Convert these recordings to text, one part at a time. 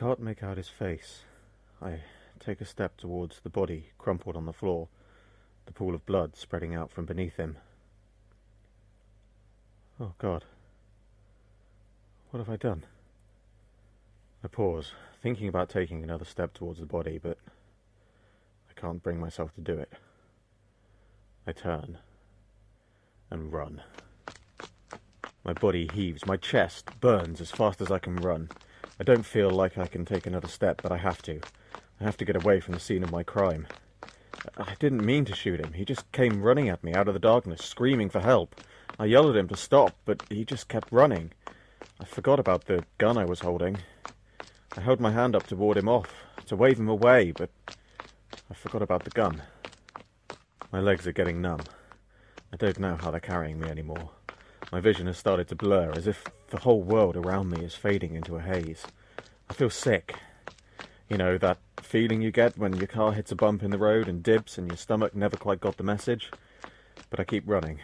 can't make out his face. I take a step towards the body crumpled on the floor, the pool of blood spreading out from beneath him. Oh God. What have I done? I pause, thinking about taking another step towards the body, but I can't bring myself to do it. I turn and run. My body heaves, my chest burns as fast as I can run. I don't feel like I can take another step, but I have to. I have to get away from the scene of my crime. I didn't mean to shoot him. He just came running at me out of the darkness, screaming for help. I yelled at him to stop, but he just kept running. I forgot about the gun I was holding. I held my hand up to ward him off, to wave him away, but I forgot about the gun. My legs are getting numb. I don't know how they're carrying me anymore. My vision has started to blur, as if the whole world around me is fading into a haze. I feel sick. You know, that feeling you get when your car hits a bump in the road and dips and your stomach never quite got the message? But I keep running.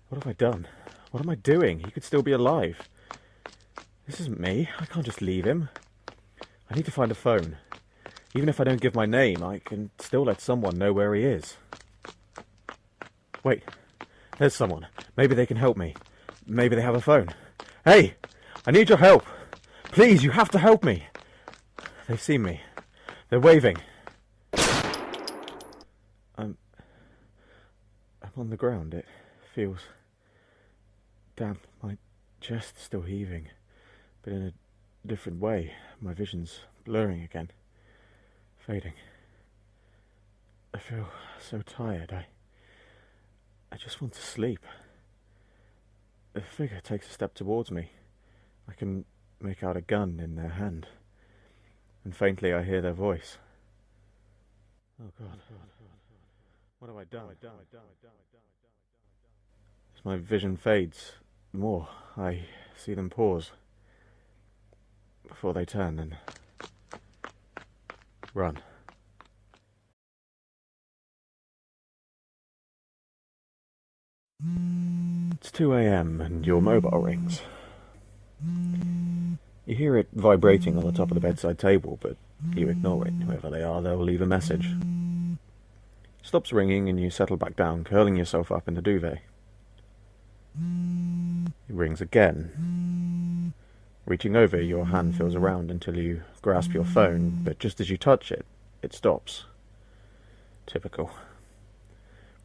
What have I done? What am I doing? He could still be alive. This isn't me. I can't just leave him. I need to find a phone. Even if I don't give my name, I can still let someone know where he is. Wait. There's someone. Maybe they can help me. Maybe they have a phone. Hey! I need your help! Please, you have to help me! They've seen me. They're waving. I'm on the ground. It feels damp. My chest still heaving, but in a different way. My vision's blurring again. Fading. I feel so tired. I just want to sleep. The figure takes a step towards me. I can make out a gun in their hand. And faintly I hear their voice. Oh God. What have I done? As my vision fades more, I see them pause before they turn and run. It's 2 a.m. and your mobile rings. You hear it vibrating on the top of the bedside table, but you ignore it. Whoever they are, they'll leave a message. It stops ringing and you settle back down, curling yourself up in the duvet. It rings again. Reaching over, your hand feels around until you grasp your phone, but just as you touch it, it stops. Typical.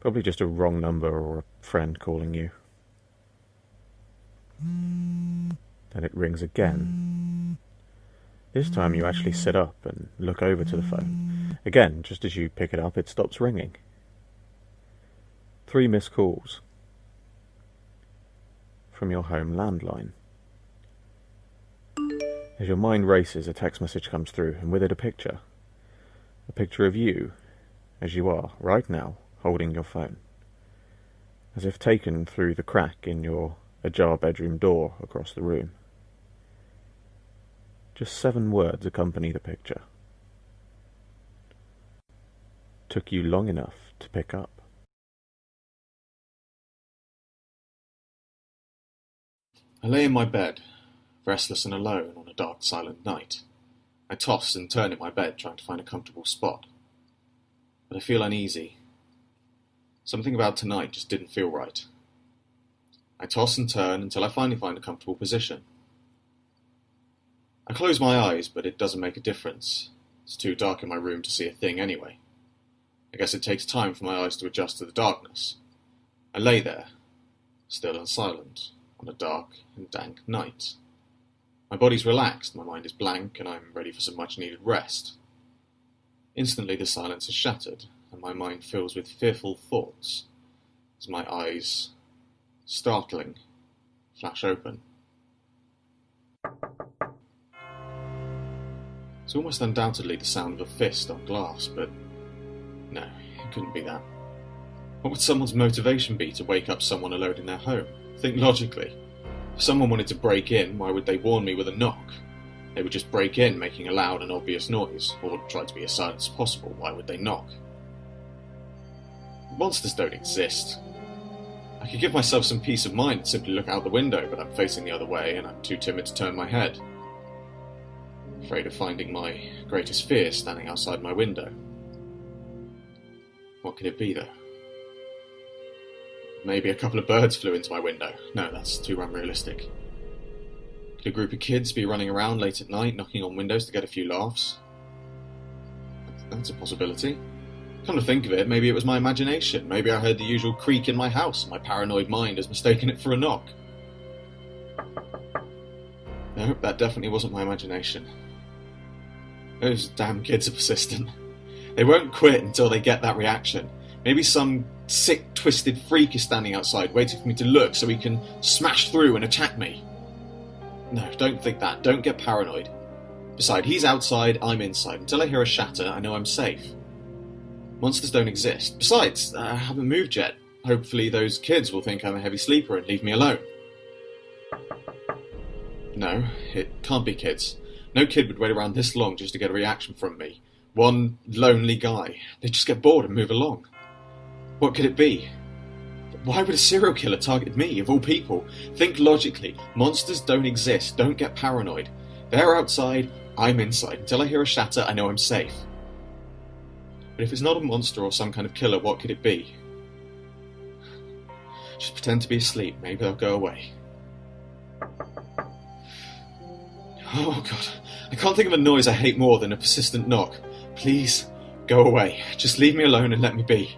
Probably just a wrong number or a friend calling you. Then it rings again. This time you actually sit up and look over to the phone. Again, just as you pick it up, it stops ringing. 3 missed calls from your home landline. As your mind races, a text message comes through, and with it a picture. A picture of you, as you are, right now, holding your phone. As if taken through the crack in your ajar bedroom door across the room. Just 7 words accompany the picture. Took you long enough to pick up. I lay in my bed, restless and alone on a dark, silent night. I toss and turn in my bed, trying to find a comfortable spot. But I feel uneasy. Something about tonight just didn't feel right. I toss and turn until I finally find a comfortable position. I close my eyes, but it doesn't make a difference. It's too dark in my room to see a thing anyway. I guess it takes time for my eyes to adjust to the darkness. I lay there, still and silent, on a dark and dank night. My body's relaxed, my mind is blank, and I'm ready for some much-needed rest. Instantly the silence is shattered, and my mind fills with fearful thoughts as my eyes, startling, flash open. It's almost undoubtedly the sound of a fist on glass, but no, it couldn't be that. What would someone's motivation be to wake up someone alone in their home? Think logically. If someone wanted to break in, why would they warn me with a knock? They would just break in, making a loud and obvious noise, or try to be as silent as possible. Why would they knock? Monsters don't exist. I could give myself some peace of mind and simply look out the window, but I'm facing the other way and I'm too timid to turn my head. afraid of finding my greatest fear standing outside my window. What could it be, though? Maybe a couple of birds flew into my window. No, that's too unrealistic. Could a group of kids be running around late at night, knocking on windows to get a few laughs? That's a possibility. Come to think of it, maybe it was my imagination. Maybe I heard the usual creak in my house, and my paranoid mind has mistaken it for a knock. No, that definitely wasn't my imagination. Those damn kids are persistent. They won't quit until they get that reaction. Maybe some sick, twisted freak is standing outside, waiting for me to look so he can smash through and attack me. No, don't think that. Don't get paranoid. Besides, he's outside, I'm inside. Until I hear a shatter, I know I'm safe. Monsters don't exist. Besides, I haven't moved yet. Hopefully those kids will think I'm a heavy sleeper and leave me alone. No, it can't be kids. No kid would wait around this long just to get a reaction from me. One lonely guy. They'd just get bored and move along. What could it be? Why would a serial killer target me, of all people? Think logically. Monsters don't exist. Don't get paranoid. They're outside, I'm inside. Until I hear a shatter, I know I'm safe. But if it's not a monster or some kind of killer, what could it be? Just pretend to be asleep. Maybe they'll go away. Oh God, I can't think of a noise I hate more than a persistent knock. Please, go away. Just leave me alone and let me be.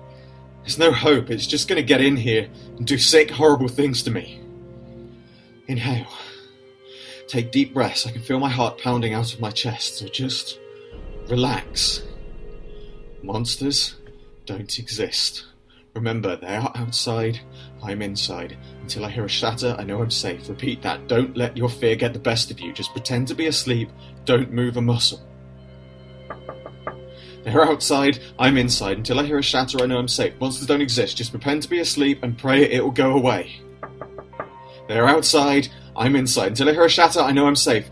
There's no hope. It's just going to get in here and do sick, horrible things to me. Inhale. Take deep breaths. I can feel my heart pounding out of my chest, so just relax. Monsters don't exist. Remember, they are outside, I'm inside. Until I hear a shatter, I know I'm safe. Repeat that. Don't let your fear get the best of you. Just pretend to be asleep. Don't move a muscle. They're outside, I'm inside. Until I hear a shatter, I know I'm safe. Monsters don't exist. Just pretend to be asleep and pray it will go away. They're outside, I'm inside. Until I hear a shatter, I know I'm safe.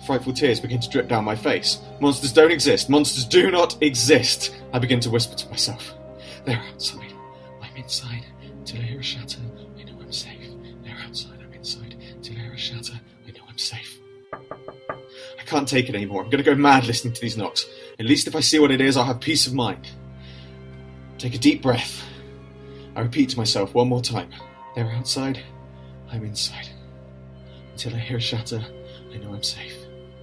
Frightful tears begin to drip down my face. Monsters don't exist. Monsters do not exist. I begin to whisper to myself. They're outside, I'm inside. Until I hear a shatter, I know I'm safe. They're outside, I'm inside. Until I hear a shatter, I know I'm safe. I can't take it anymore. I'm going to go mad listening to these knocks. At least if I see what it is, I'll have peace of mind. Take a deep breath. I repeat to myself one more time. They're outside, I'm inside. Until I hear a shatter, I know I'm safe.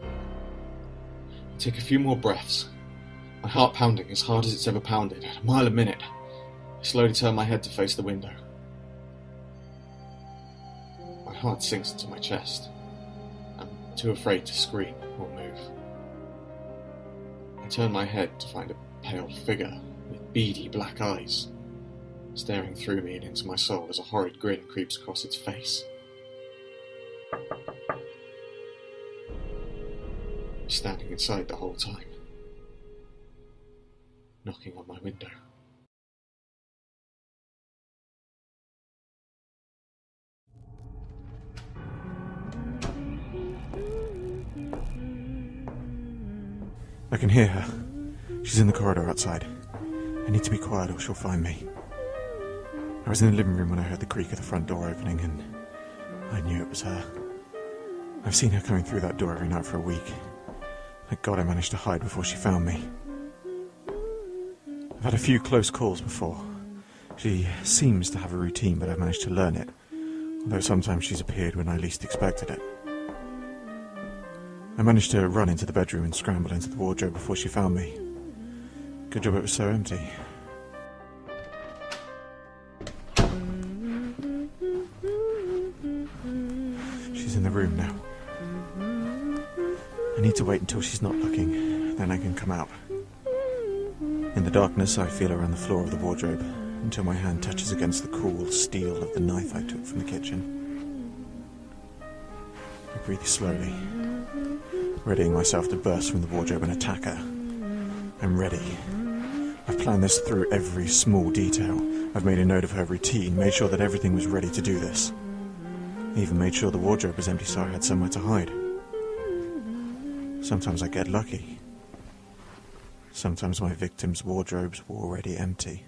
I take a few more breaths. My heart pounding as hard as it's ever pounded, at a mile a minute. I slowly turn my head to face the window. My heart sinks into my chest. I'm too afraid to scream or move. I turn my head to find a pale figure with beady black eyes, staring through me and into my soul as a horrid grin creeps across its face. He's standing inside the whole time, knocking on my window. I can hear her. She's in the corridor outside. I need to be quiet or she'll find me. I was in the living room when I heard the creak of the front door opening and I knew it was her. I've seen her coming through that door every night for a week. Thank God I managed to hide before she found me. I've had a few close calls before. She seems to have a routine, but I've managed to learn it, although sometimes she's appeared when I least expected it. I managed to run into the bedroom and scramble into the wardrobe before she found me. Good job it was so empty. She's in the room now. I need to wait until she's not looking, then I can come out. In the darkness, I feel around the floor of the wardrobe until my hand touches against the cool steel of the knife I took from the kitchen. I breathe slowly, readying myself to burst from the wardrobe and attack her. I'm ready. I've planned this through every small detail. I've made a note of her routine, made sure that everything was ready to do this. I even made sure the wardrobe was empty so I had somewhere to hide. Sometimes I get lucky. Sometimes my victims' wardrobes were already empty.